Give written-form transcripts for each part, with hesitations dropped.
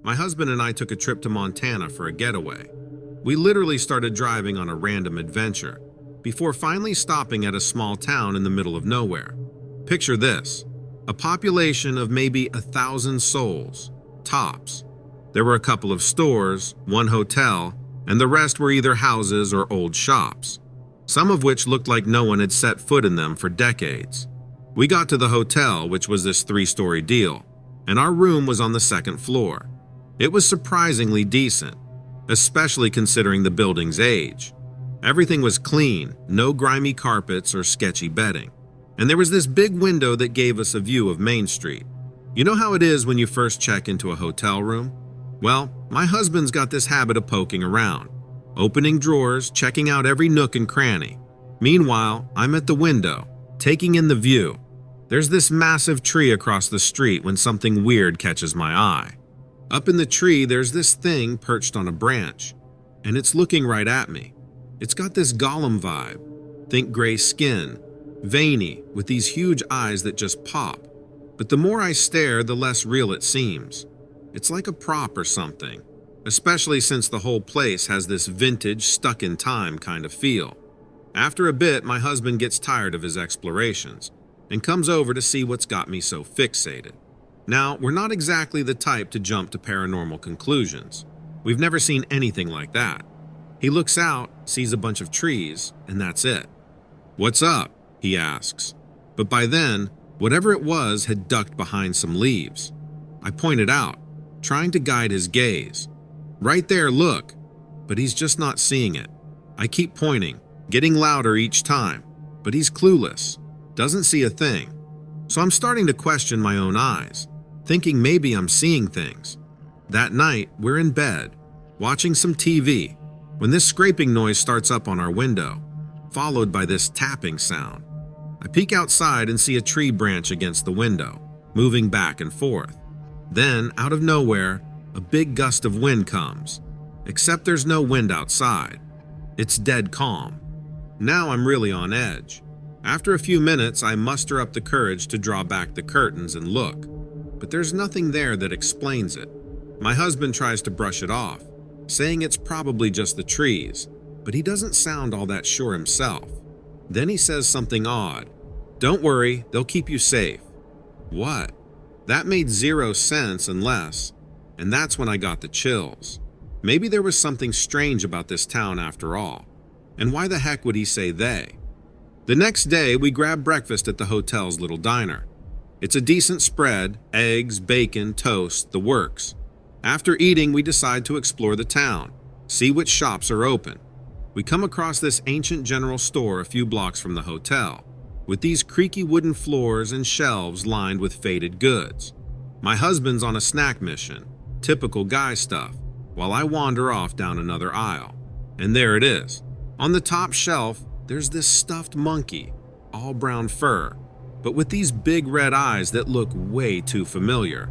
My husband and I took a trip to Montana for a getaway. We literally started driving on a random adventure, before finally stopping at a small town in the middle of nowhere. Picture this, a population of maybe 1,000 souls, tops. There were a couple of stores, one hotel, and the rest were either houses or old shops, some of which looked like no one had set foot in them for decades. We got to the hotel, which was this 3-story deal, and our room was on the 2nd floor. It was surprisingly decent, especially considering the building's age. Everything was clean, no grimy carpets or sketchy bedding. And there was this big window that gave us a view of Main Street. You know how it is when you first check into a hotel room? Well, my husband's got this habit of poking around, opening drawers, checking out every nook and cranny. Meanwhile, I'm at the window, taking in the view. There's this massive tree across the street when something weird catches my eye. Up in the tree, there's this thing perched on a branch, and it's looking right at me. It's got this golem vibe. Think gray skin, veiny, with these huge eyes that just pop. But the more I stare, the less real it seems. It's like a prop or something, especially since the whole place has this vintage, stuck-in-time kind of feel. After a bit, my husband gets tired of his explorations and comes over to see what's got me so fixated. Now, we're not exactly the type to jump to paranormal conclusions. We've never seen anything like that. He looks out, sees a bunch of trees, and that's it. "What's up?" he asks. But by then, whatever it was had ducked behind some leaves. I pointed out, trying to guide his gaze. "Right there, look." But he's just not seeing it. I keep pointing, getting louder each time, but he's clueless, doesn't see a thing. So I'm starting to question my own eyes, thinking maybe I'm seeing things. That night, we're in bed, watching some TV, when this scraping noise starts up on our window, followed by this tapping sound. I peek outside and see a tree branch against the window, moving back and forth. Then, out of nowhere, a big gust of wind comes, except there's no wind outside. It's dead calm. Now I'm really on edge. After a few minutes, I muster up the courage to draw back the curtains and look, but there's nothing there that explains it. My husband tries to brush it off, saying it's probably just the trees, but he doesn't sound all that sure himself. Then he says something odd. "Don't worry, they'll keep you safe." What? That made 0 sense unless, and that's when I got the chills. Maybe there was something strange about this town after all. And why the heck would he say they? The next day, we grabbed breakfast at the hotel's little diner. It's a decent spread, eggs, bacon, toast, the works. After eating, we decide to explore the town, see which shops are open. We come across this ancient general store a few blocks from the hotel, with these creaky wooden floors and shelves lined with faded goods. My husband's on a snack mission, typical guy stuff, while I wander off down another aisle. And there it is. On the top shelf, there's this stuffed monkey, all brown fur, but with these big red eyes that look way too familiar.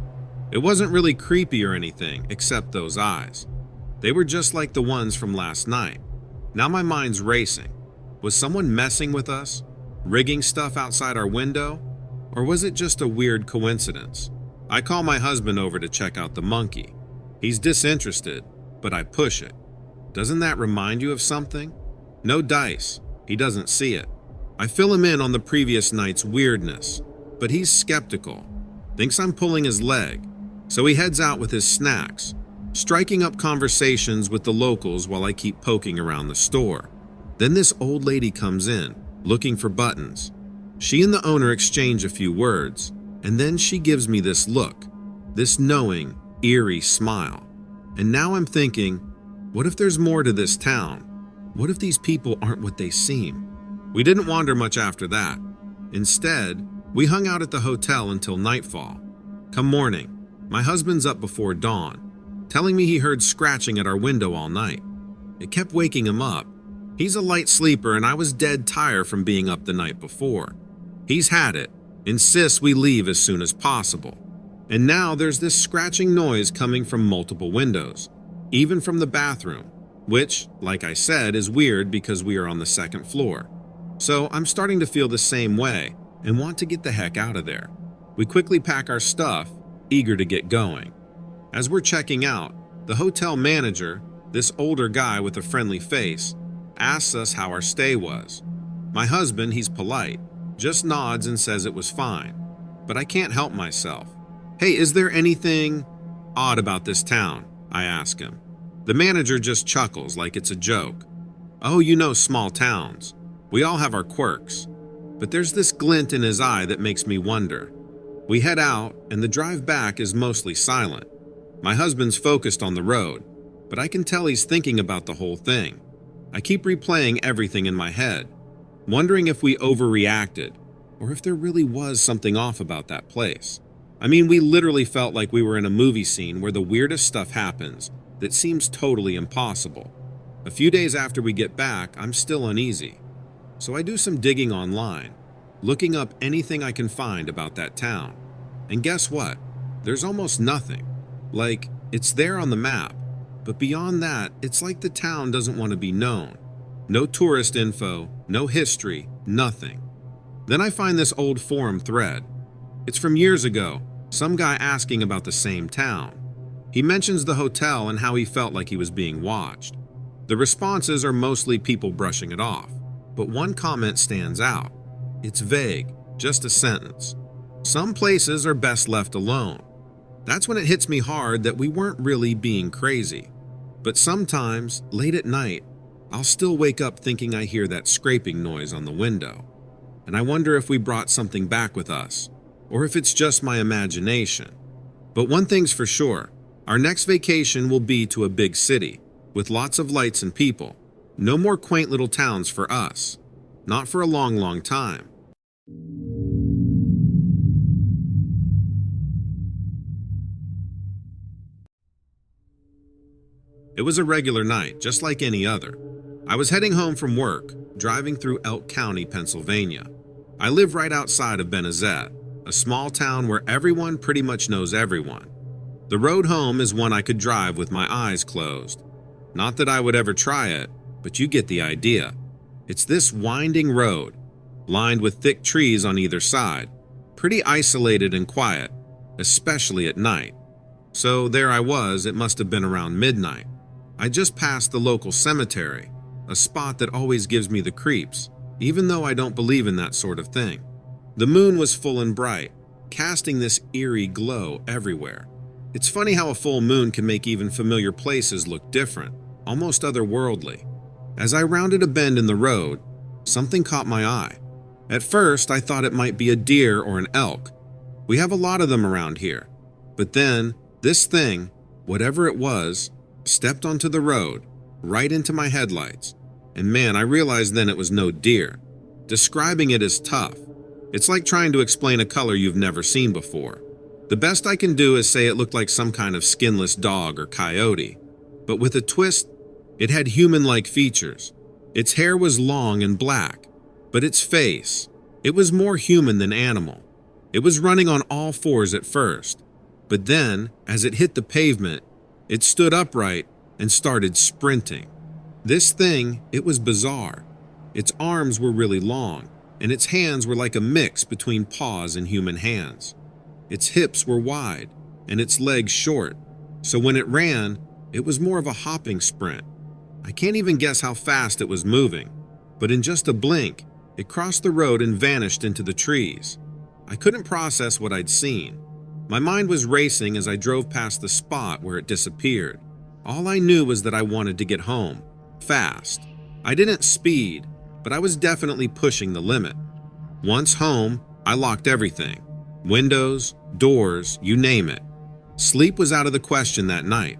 It wasn't really creepy or anything, except those eyes. They were just like the ones from last night. Now my mind's racing. Was someone messing with us? Rigging stuff outside our window? Or was it just a weird coincidence? I call my husband over to check out the monkey. He's disinterested, but I push it. Doesn't that remind you of something? No dice. He doesn't see it. I fill him in on the previous night's weirdness, but he's skeptical. Thinks I'm pulling his leg. So he heads out with his snacks, striking up conversations with the locals while I keep poking around the store. Then this old lady comes in, looking for buttons. She and the owner exchange a few words, and then she gives me this look, this knowing, eerie smile. And now I'm thinking, what if there's more to this town? What if these people aren't what they seem? We didn't wander much after that. Instead, we hung out at the hotel until nightfall. Come morning, my husband's up before dawn, telling me he heard scratching at our window all night. It kept waking him up. He's a light sleeper and I was dead tired from being up the night before. He's had it, insists we leave as soon as possible. And now there's this scratching noise coming from multiple windows, even from the bathroom, which, like I said, is weird because we are on the 2nd floor. So I'm starting to feel the same way and want to get the heck out of there. We quickly pack our stuff, eager to get going. As we're checking out, the hotel manager, this older guy with a friendly face, asks us how our stay was. My husband, he's polite, just nods and says it was fine. But I can't help myself. "Hey, is there anything odd about this town?" I ask him. The manager just chuckles like it's a joke. "Oh, you know small towns. We all have our quirks." But there's this glint in his eye that makes me wonder. We head out, and the drive back is mostly silent. My husband's focused on the road, but I can tell he's thinking about the whole thing. I keep replaying everything in my head, wondering if we overreacted, or if there really was something off about that place. I mean, we literally felt like we were in a movie scene where the weirdest stuff happens that seems totally impossible. A few days after we get back, I'm still uneasy. So I do some digging online, looking up anything I can find about that town. And guess what? There's almost nothing. Like, it's there on the map, but beyond that, it's like the town doesn't want to be known. No tourist info, no history, nothing. Then I find this old forum thread. It's from years ago, some guy asking about the same town. He mentions the hotel and how he felt like he was being watched. The responses are mostly people brushing it off, but one comment stands out. It's vague, just a sentence. "Some places are best left alone." That's when it hits me hard that we weren't really being crazy. But sometimes, late at night, I'll still wake up thinking I hear that scraping noise on the window. And I wonder if we brought something back with us, or if it's just my imagination. But one thing's for sure, our next vacation will be to a big city, with lots of lights and people. No more quaint little towns for us. Not for a long, long time. It was a regular night, just like any other. I was heading home from work, driving through Elk County, Pennsylvania. I live right outside of Benezette, a small town where everyone pretty much knows everyone. The road home is one I could drive with my eyes closed. Not that I would ever try it, but you get the idea. It's this winding road, lined with thick trees on either side, pretty isolated and quiet, especially at night. So there I was, it must have been around midnight. I just passed the local cemetery, a spot that always gives me the creeps, even though I don't believe in that sort of thing. The moon was full and bright, casting this eerie glow everywhere. It's funny how a full moon can make even familiar places look different, almost otherworldly. As I rounded a bend in the road, something caught my eye. At first, I thought it might be a deer or an elk. We have a lot of them around here. But then, this thing, whatever it was, stepped onto the road, right into my headlights. And man, I realized then it was no deer. Describing it is tough. It's like trying to explain a color you've never seen before. The best I can do is say it looked like some kind of skinless dog or coyote. But with a twist, it had human-like features. Its hair was long and black, but its face, it was more human than animal. It was running on all fours at first, but then, as it hit the pavement, it stood upright and started sprinting. This thing, it was bizarre. Its arms were really long, and its hands were like a mix between paws and human hands. Its hips were wide, and its legs short, so when it ran, it was more of a hopping sprint. I can't even guess how fast it was moving, but in just a blink, it crossed the road and vanished into the trees. I couldn't process what I'd seen. My mind was racing as I drove past the spot where it disappeared. All I knew was that I wanted to get home, fast. I didn't speed, but I was definitely pushing the limit. Once home, I locked everything. Windows, doors, you name it. Sleep was out of the question that night.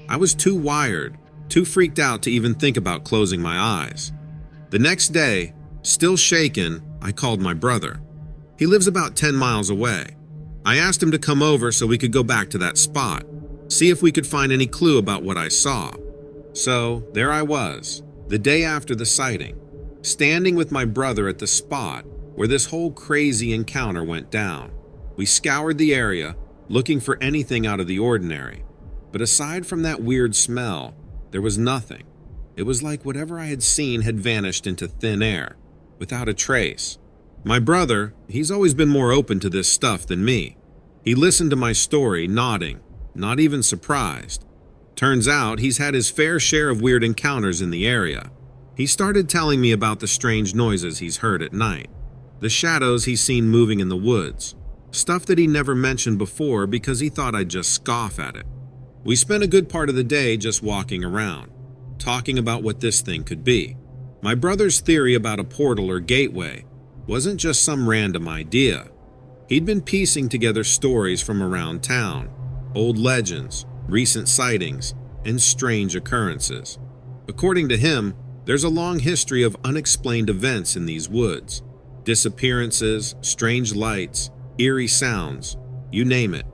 I was too wired, too freaked out to even think about closing my eyes. The next day, still shaken, I called my brother. He lives about 10 miles away. I asked him to come over so we could go back to that spot, see if we could find any clue about what I saw. So, there I was, the day after the sighting, standing with my brother at the spot where this whole crazy encounter went down. We scoured the area, looking for anything out of the ordinary. But aside from that weird smell, there was nothing. It was like whatever I had seen had vanished into thin air, without a trace. My brother, he's always been more open to this stuff than me. He listened to my story, nodding, not even surprised. Turns out he's had his fair share of weird encounters in the area. He started telling me about the strange noises he's heard at night, the shadows he's seen moving in the woods, stuff that he never mentioned before because he thought I'd just scoff at it. We spent a good part of the day just walking around, talking about what this thing could be. My brother's theory about a portal or gateway wasn't just some random idea. He'd been piecing together stories from around town, old legends, recent sightings, and strange occurrences. According to him, there's a long history of unexplained events in these woods. Disappearances, strange lights, eerie sounds, you name it.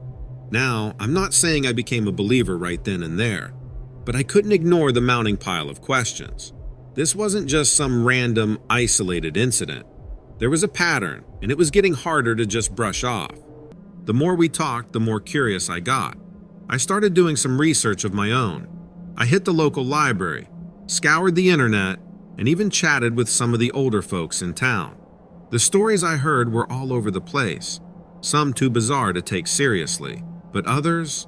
Now, I'm not saying I became a believer right then and there, but I couldn't ignore the mounting pile of questions. This wasn't just some random, isolated incident. There was a pattern, and it was getting harder to just brush off. The more we talked, the more curious I got. I started doing some research of my own. I hit the local library, scoured the internet, and even chatted with some of the older folks in town. The stories I heard were all over the place, some too bizarre to take seriously, but others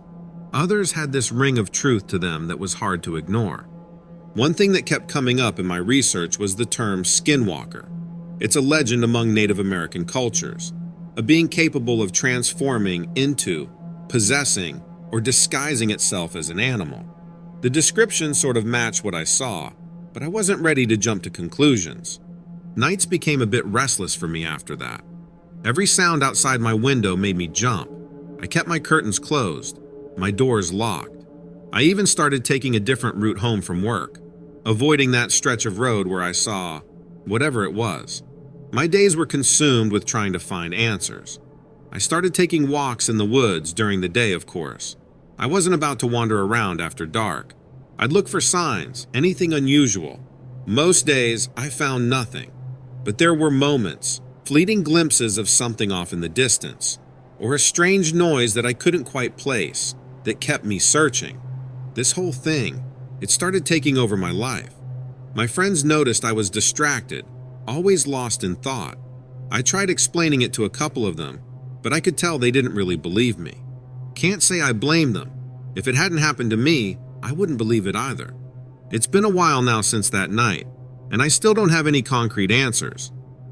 had this ring of truth to them that was hard to ignore. One thing that kept coming up in my research was the term skinwalker. It's a legend among Native American cultures, a being capable of transforming into, possessing, or disguising itself as an animal. The description sort of matched what I saw, but I wasn't ready to jump to conclusions. Nights became a bit restless for me after that. Every sound outside my window made me jump. I kept my curtains closed, my doors locked. I even started taking a different route home from work, avoiding that stretch of road where I saw whatever it was. My days were consumed with trying to find answers. I started taking walks in the woods during the day, of course. I wasn't about to wander around after dark. I'd look for signs, anything unusual. Most days, I found nothing. But there were moments, fleeting glimpses of something off in the distance, or a strange noise that I couldn't quite place, that kept me searching. This whole thing, it started taking over my life. My friends noticed I was distracted, always lost in thought. I tried explaining it to a couple of them, but I could tell they didn't really believe me. Can't say I blame them. If it hadn't happened to me, I wouldn't believe it either. It's been a while now since that night, and I still don't have any concrete answers.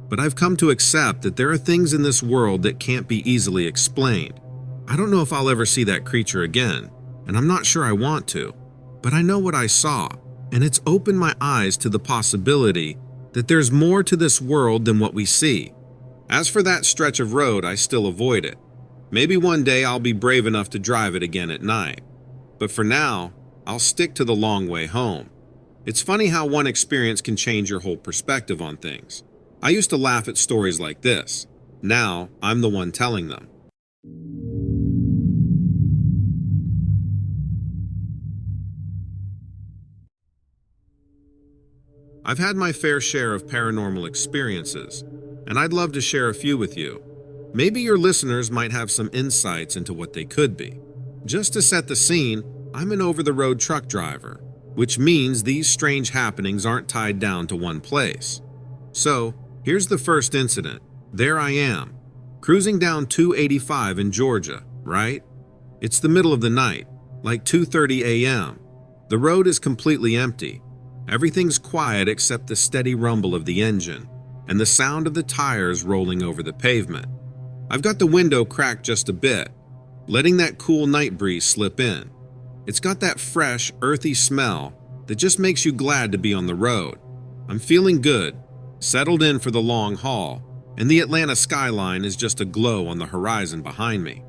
But I've come to accept that there are things in this world that can't be easily explained. I don't know if I'll ever see that creature again, and I'm not sure I want to. But I know what I saw, and it's opened my eyes to the possibility that there's more to this world than what we see. As for that stretch of road, I still avoid it. Maybe one day I'll be brave enough to drive it again at night. But for now, I'll stick to the long way home. It's funny how one experience can change your whole perspective on things. I used to laugh at stories like this. Now, I'm the one telling them. I've had my fair share of paranormal experiences, and I'd love to share a few with you. Maybe your listeners might have some insights into what they could be. Just to set the scene, I'm an over-the-road truck driver, which means these strange happenings aren't tied down to one place. So, here's the first incident. There I am, cruising down 285 in Georgia, right? It's the middle of the night, like 2:30 a.m. The road is completely empty. Everything's quiet except the steady rumble of the engine and the sound of the tires rolling over the pavement. I've got the window cracked just a bit, letting that cool night breeze slip in. It's got that fresh, earthy smell that just makes you glad to be on the road. I'm feeling good, settled in for the long haul, and the Atlanta skyline is just aglow on the horizon behind me.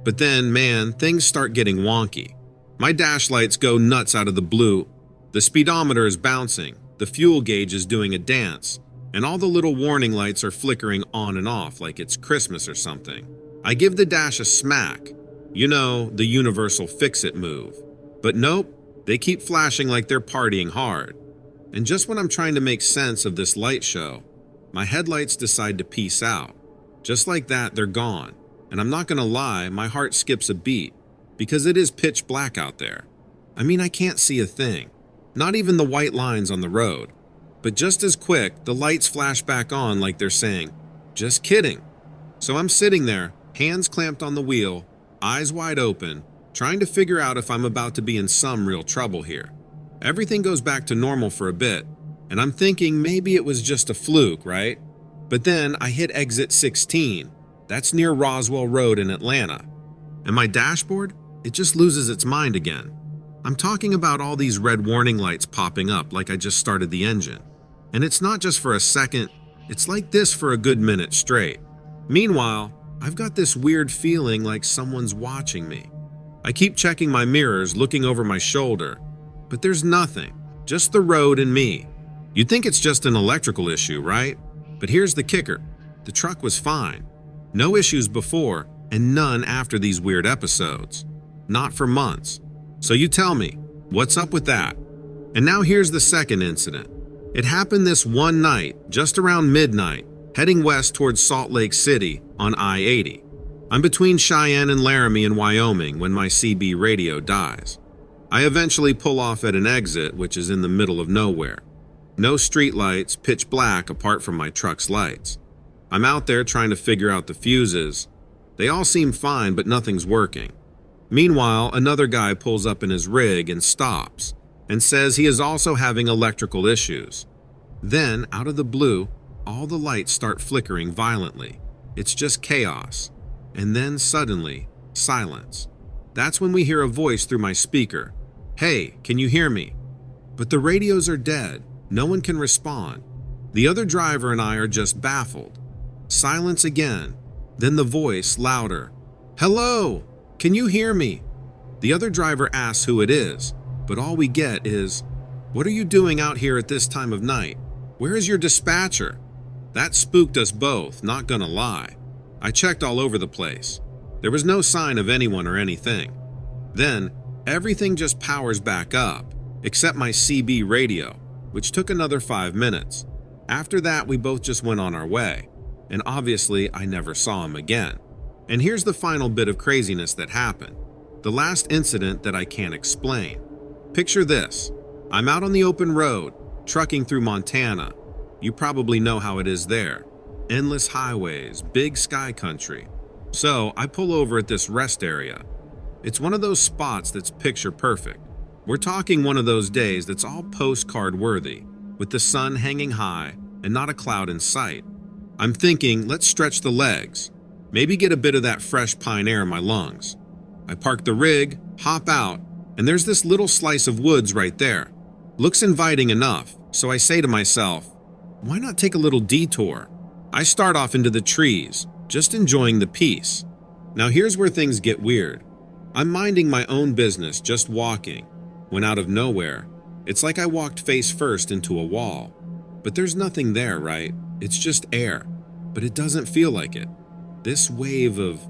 But then, man, things start getting wonky. My dash lights go nuts out of the blue. The speedometer is bouncing, the fuel gauge is doing a dance, and all the little warning lights are flickering on and off like it's Christmas or something. I give the dash a smack. You know, the universal fix-it move. But nope, they keep flashing like they're partying hard. And just when I'm trying to make sense of this light show, my headlights decide to peace out. Just like that, they're gone. And I'm not gonna lie, my heart skips a beat, because it is pitch black out there. I mean, I can't see a thing. Not even the white lines on the road. But just as quick, the lights flash back on like they're saying, just kidding. So I'm sitting there, hands clamped on the wheel, eyes wide open, trying to figure out if I'm about to be in some real trouble here. Everything goes back to normal for a bit, and I'm thinking maybe it was just a fluke, right? But then I hit exit 16. That's near Roswell Road in Atlanta. And my dashboard, it just loses its mind again. I'm talking about all these red warning lights popping up like I just started the engine. And it's not just for a second, it's like this for a good minute straight. Meanwhile, I've got this weird feeling like someone's watching me. I keep checking my mirrors, looking over my shoulder, but there's nothing, just the road and me. You'd think it's just an electrical issue, right? But here's the kicker. The truck was fine. No issues before, and none after these weird episodes. Not for months. So you tell me, what's up with that? And now here's the second incident. It happened this one night, just around midnight, heading west towards Salt Lake City on I-80. I'm between Cheyenne and Laramie in Wyoming when my CB radio dies. I eventually pull off at an exit, which is in the middle of nowhere. No street lights, pitch black apart from my truck's lights. I'm out there trying to figure out the fuses. They all seem fine, but nothing's working. Meanwhile, another guy pulls up in his rig and stops, and says he is also having electrical issues. Then, out of the blue, all the lights start flickering violently. It's just chaos. And then suddenly, silence. That's when we hear a voice through my speaker. "Hey, can you hear me?" But the radios are dead. No one can respond. The other driver and I are just baffled. Silence again. Then the voice, louder. "Hello, can you hear me?" The other driver asks who it is, but all we get is, "What are you doing out here at this time of night? Where is your dispatcher?" That spooked us both, not gonna lie. I checked all over the place. There was no sign of anyone or anything. Then, everything just powers back up, except my CB radio, which took another 5 minutes. After that, we both just went on our way, and obviously I never saw him again. And here's the final bit of craziness that happened. The last incident that I can't explain. Picture this. I'm out on the open road, trucking through Montana. You probably know how it is there. Endless highways, big sky country. So I pull over at this rest area. It's one of those spots that's picture perfect. We're talking one of those days that's all postcard worthy, with the sun hanging high and not a cloud in sight. I'm thinking, let's stretch the legs, maybe get a bit of that fresh pine air in my lungs. I park the rig, hop out, and there's this little slice of woods right there. Looks inviting enough, so I say to myself, why not take a little detour? I start off into the trees, just enjoying the peace. Now here's where things get weird. I'm minding my own business, just walking, when out of nowhere, it's like I walked face first into a wall. But there's nothing there, right? It's just air, but it doesn't feel like it. This wave of,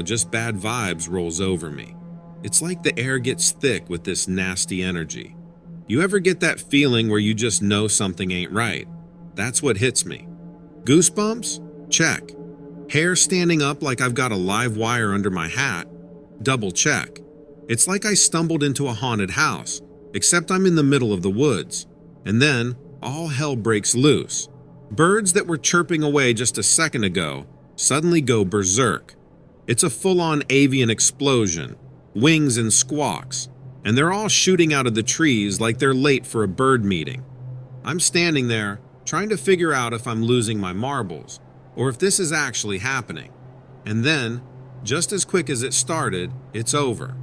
just bad vibes rolls over me. It's like the air gets thick with this nasty energy. You ever get that feeling where you just know something ain't right? That's what hits me. Goosebumps? Check. Hair standing up like I've got a live wire under my hat? Double check. It's like I stumbled into a haunted house, except I'm in the middle of the woods. And then, all hell breaks loose. Birds that were chirping away just a second ago suddenly go berserk. It's a full-on avian explosion, wings and squawks, and they're all shooting out of the trees like they're late for a bird meeting. I'm standing there, trying to figure out if I'm losing my marbles, or if this is actually happening. And then, just as quick as it started, it's over.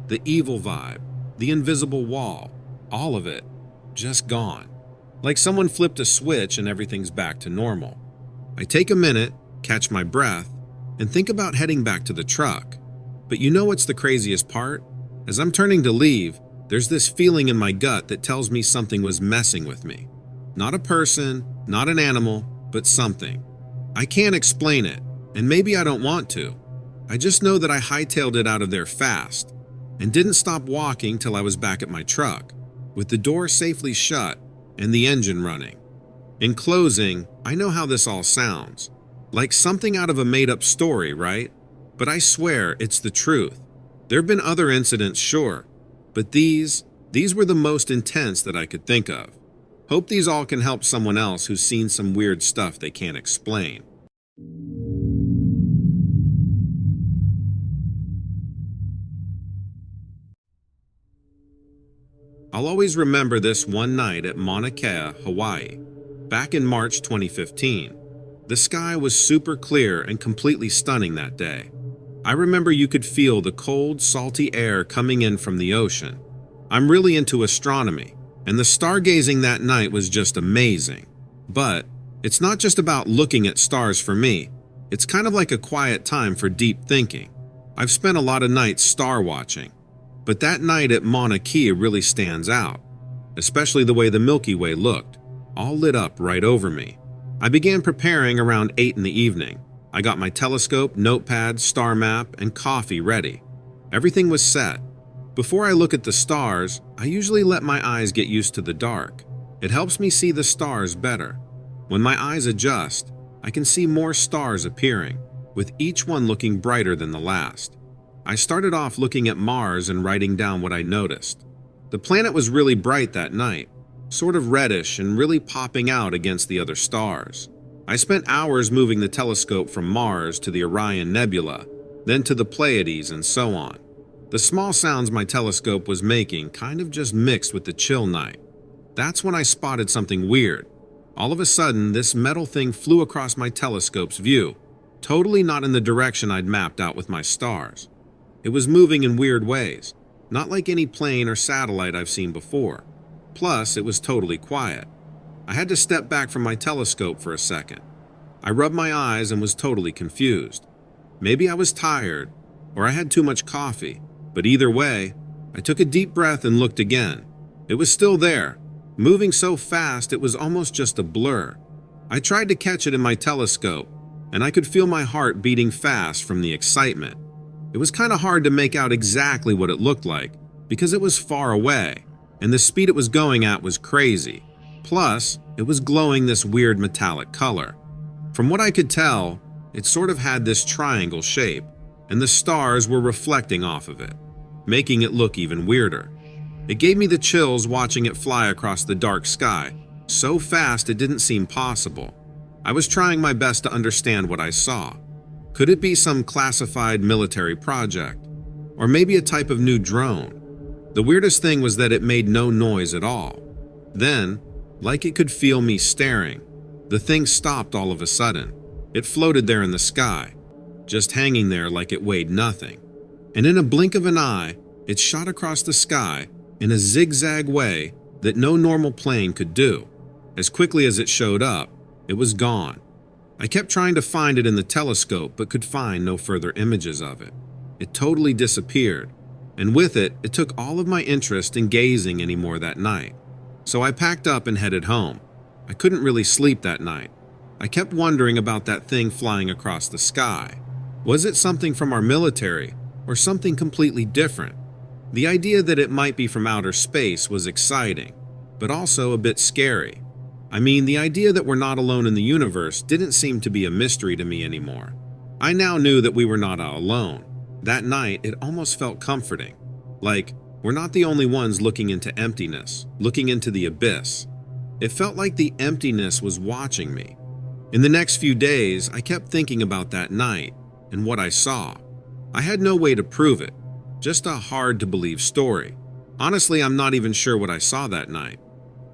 The evil vibe, the invisible wall, all of it, just gone. Like someone flipped a switch and everything's back to normal. I take a minute, catch my breath, and think about heading back to the truck. But you know what's the craziest part? As I'm turning to leave, there's this feeling in my gut that tells me something was messing with me. Not a person, not an animal, but something. I can't explain it, and maybe I don't want to. I just know that I hightailed it out of there fast, and didn't stop walking till I was back at my truck, with the door safely shut and the engine running. In closing, I know how this all sounds. Like something out of a made-up story, right? But I swear it's the truth. There have been other incidents, sure, but these were the most intense that I could think of. Hope these all can help someone else who's seen some weird stuff they can't explain. I'll always remember this one night at Mauna Kea, Hawaii, back in March 2015. The sky was super clear and completely stunning that day. I remember you could feel the cold, salty air coming in from the ocean. I'm really into astronomy, and the stargazing that night was just amazing. But it's not just about looking at stars for me. It's kind of like a quiet time for deep thinking. I've spent a lot of nights star watching, but that night at Mauna Kea really stands out, especially the way the Milky Way looked, all lit up right over me. I began preparing around 8 in the evening. I got my telescope, notepad, star map, and coffee ready. Everything was set. Before I look at the stars, I usually let my eyes get used to the dark. It helps me see the stars better. When my eyes adjust, I can see more stars appearing, with each one looking brighter than the last. I started off looking at Mars and writing down what I noticed. The planet was really bright that night, sort of reddish and really popping out against the other stars. I spent hours moving the telescope from Mars to the Orion Nebula, then to the Pleiades and so on. The small sounds my telescope was making kind of just mixed with the chill night. That's when I spotted something weird. All of a sudden, this metal thing flew across my telescope's view, totally not in the direction I'd mapped out with my stars. It was moving in weird ways, not like any plane or satellite I've seen before. Plus, it was totally quiet. I had to step back from my telescope for a second. I rubbed my eyes and was totally confused. Maybe I was tired, or I had too much coffee, but either way, I took a deep breath and looked again. It was still there, moving so fast it was almost just a blur. I tried to catch it in my telescope, and I could feel my heart beating fast from the excitement. It was kind of hard to make out exactly what it looked like, because it was far away, and the speed it was going at was crazy. Plus, it was glowing this weird metallic color. From what I could tell, it sort of had this triangle shape, and the stars were reflecting off of it, making it look even weirder. It gave me the chills watching it fly across the dark sky, so fast it didn't seem possible. I was trying my best to understand what I saw. Could it be some classified military project? Or maybe a type of new drone? The weirdest thing was that it made no noise at all. Then, like it could feel me staring, the thing stopped all of a sudden. It floated there in the sky, just hanging there like it weighed nothing. And in a blink of an eye, it shot across the sky in a zigzag way that no normal plane could do. As quickly as it showed up, it was gone. I kept trying to find it in the telescope but could find no further images of it. It totally disappeared, and with it, it took all of my interest in gazing anymore that night. So I packed up and headed home. I couldn't really sleep that night. I kept wondering about that thing flying across the sky. Was it something from our military or something completely different? The idea that it might be from outer space was exciting, but also a bit scary. I mean, the idea that we're not alone in the universe didn't seem to be a mystery to me anymore. I now knew that we were not alone. That night, it almost felt comforting. Like, we're not the only ones looking into emptiness, looking into the abyss. It felt like the emptiness was watching me. In the next few days, I kept thinking about that night and what I saw. I had no way to prove it, just a hard-to-believe story. Honestly, I'm not even sure what I saw that night.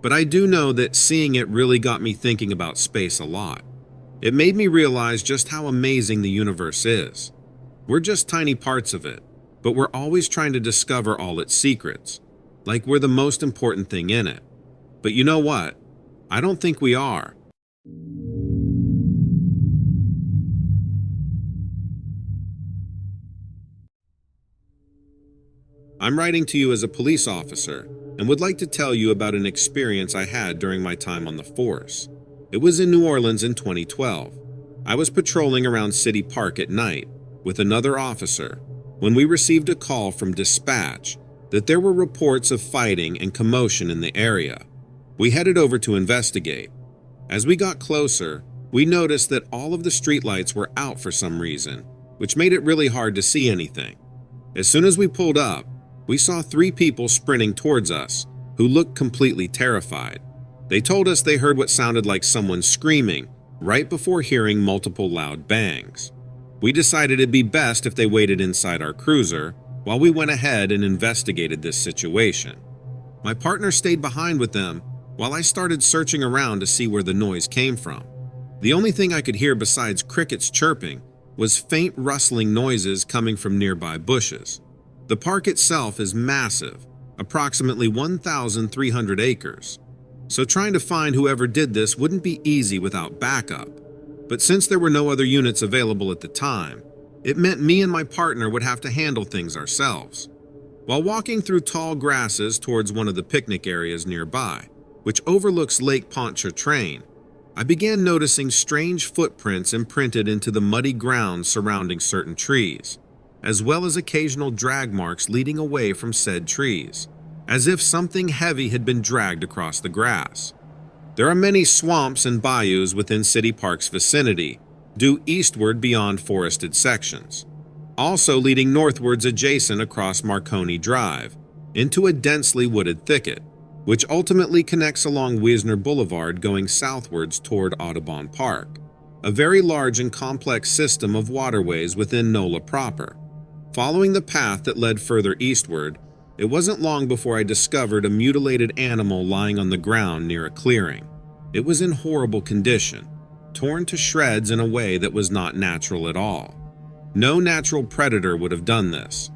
But I do know that seeing it really got me thinking about space a lot. It made me realize just how amazing the universe is. We're just tiny parts of it, but we're always trying to discover all its secrets, like we're the most important thing in it. But you know what? I don't think we are. I'm writing to you as a police officer and would like to tell you about an experience I had during my time on the force. It was in New Orleans in 2012. I was patrolling around City Park at night with another officer when we received a call from dispatch that there were reports of fighting and commotion in the area. We headed over to investigate. As we got closer, we noticed that all of the streetlights were out for some reason, which made it really hard to see anything. As soon as we pulled up, we saw 3 people sprinting towards us who looked completely terrified. They told us they heard what sounded like someone screaming right before hearing multiple loud bangs. We decided it'd be best if they waited inside our cruiser while we went ahead and investigated this situation. My partner stayed behind with them while I started searching around to see where the noise came from. The only thing I could hear besides crickets chirping was faint rustling noises coming from nearby bushes. The park itself is massive, approximately 1,300 acres. So trying to find whoever did this wouldn't be easy without backup. But since there were no other units available at the time, it meant me and my partner would have to handle things ourselves. While walking through tall grasses towards one of the picnic areas nearby, which overlooks Lake Pontchartrain, I began noticing strange footprints imprinted into the muddy ground surrounding certain trees, as well as occasional drag marks leading away from said trees, as if something heavy had been dragged across the grass. There are many swamps and bayous within City Park's vicinity, due eastward beyond forested sections, also leading northwards adjacent across Marconi Drive, into a densely wooded thicket, which ultimately connects along Wisner Boulevard going southwards toward Audubon Park, a very large and complex system of waterways within NOLA proper. Following the path that led further eastward, it wasn't long before I discovered a mutilated animal lying on the ground near a clearing. It was in horrible condition, torn to shreds in a way that was not natural at all. No natural predator would have done this.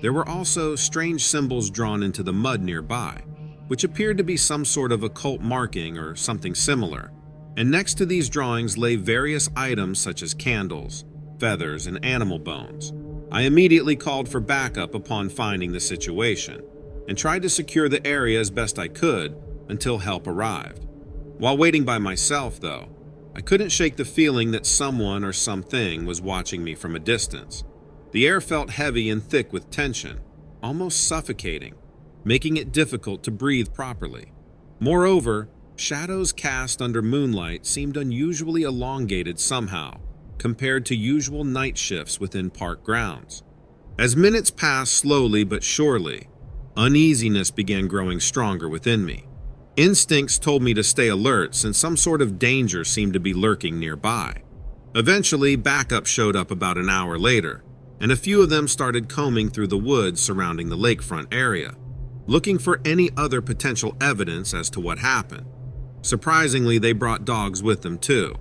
There were also strange symbols drawn into the mud nearby, which appeared to be some sort of occult marking or something similar, and next to these drawings lay various items such as candles, feathers, and animal bones. I immediately called for backup upon finding the situation, and tried to secure the area as best I could until help arrived. While waiting by myself, though, I couldn't shake the feeling that someone or something was watching me from a distance. The air felt heavy and thick with tension, almost suffocating, making it difficult to breathe properly. Moreover, shadows cast under moonlight seemed unusually elongated somehow, compared to usual night shifts within park grounds. As minutes passed slowly but surely, uneasiness began growing stronger within me. Instincts told me to stay alert since some sort of danger seemed to be lurking nearby. Eventually, backup showed up about an hour later, and a few of them started combing through the woods surrounding the lakefront area, looking for any other potential evidence as to what happened. Surprisingly, they brought dogs with them too.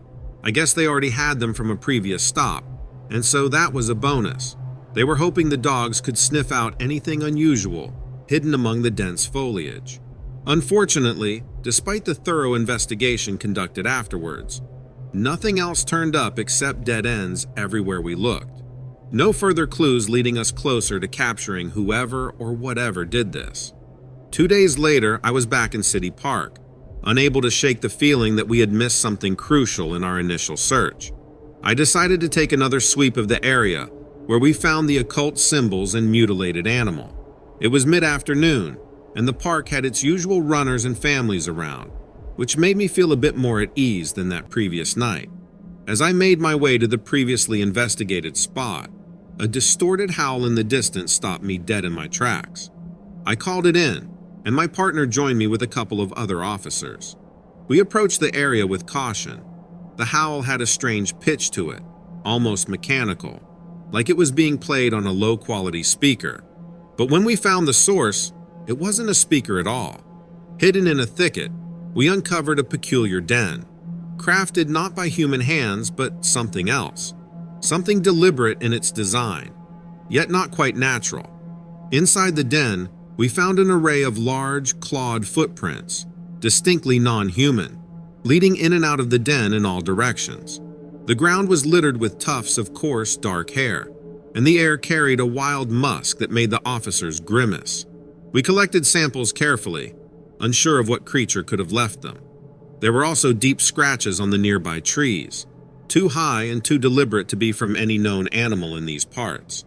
I guess they already had them from a previous stop, and so that was a bonus. They were hoping the dogs could sniff out anything unusual hidden among the dense foliage. Unfortunately, despite the thorough investigation conducted afterwards, nothing else turned up except dead ends everywhere we looked. No further clues leading us closer to capturing whoever or whatever did this. 2 days later, I was back in City Park, unable to shake the feeling that we had missed something crucial in our initial search. I decided to take another sweep of the area, where we found the occult symbols and mutilated animal. It was mid-afternoon, and the park had its usual runners and families around, which made me feel a bit more at ease than that previous night. As I made my way to the previously investigated spot, a distorted howl in the distance stopped me dead in my tracks. I called it in, and my partner joined me with a couple of other officers. We approached the area with caution. The howl had a strange pitch to it, almost mechanical, like it was being played on a low-quality speaker. But when we found the source, it wasn't a speaker at all. Hidden in a thicket, we uncovered a peculiar den, crafted not by human hands but something else, something deliberate in its design, yet not quite natural. Inside the den, we found an array of large, clawed footprints, distinctly non-human, leading in and out of the den in all directions. The ground was littered with tufts of coarse, dark hair, and the air carried a wild musk that made the officers grimace. We collected samples carefully, unsure of what creature could have left them. There were also deep scratches on the nearby trees, too high and too deliberate to be from any known animal in these parts.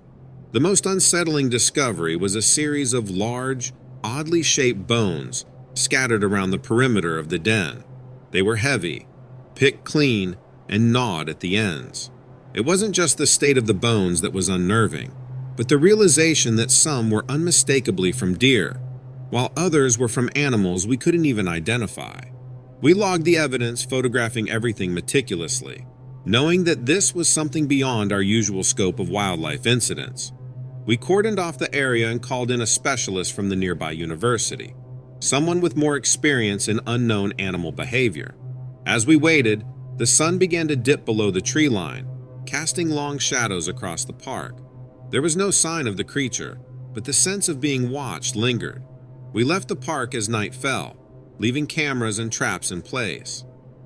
The most unsettling discovery was a series of large, oddly shaped bones scattered around the perimeter of the den. They were heavy, picked clean, and gnawed at the ends. It wasn't just the state of the bones that was unnerving, but the realization that some were unmistakably from deer, while others were from animals we couldn't even identify. We logged the evidence, photographing everything meticulously, knowing that this was something beyond our usual scope of wildlife incidents. We cordoned off the area and called in a specialist from the nearby university. someone with more experience in unknown animal behavior. As we waited, the sun began to dip below the tree line, casting long shadows across the park. There was no sign of the creature, but the sense of being watched lingered. We left the park as night fell, leaving cameras and traps in place.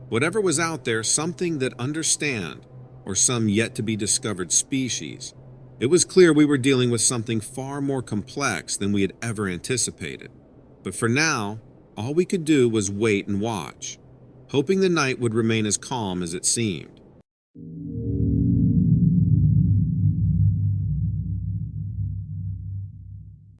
Whatever was out there, something that understand, or some yet-to-be-discovered species. It was clear we were dealing with something far more complex than we had ever anticipated. But for now, all we could do was wait and watch, hoping the night would remain as calm as it seemed.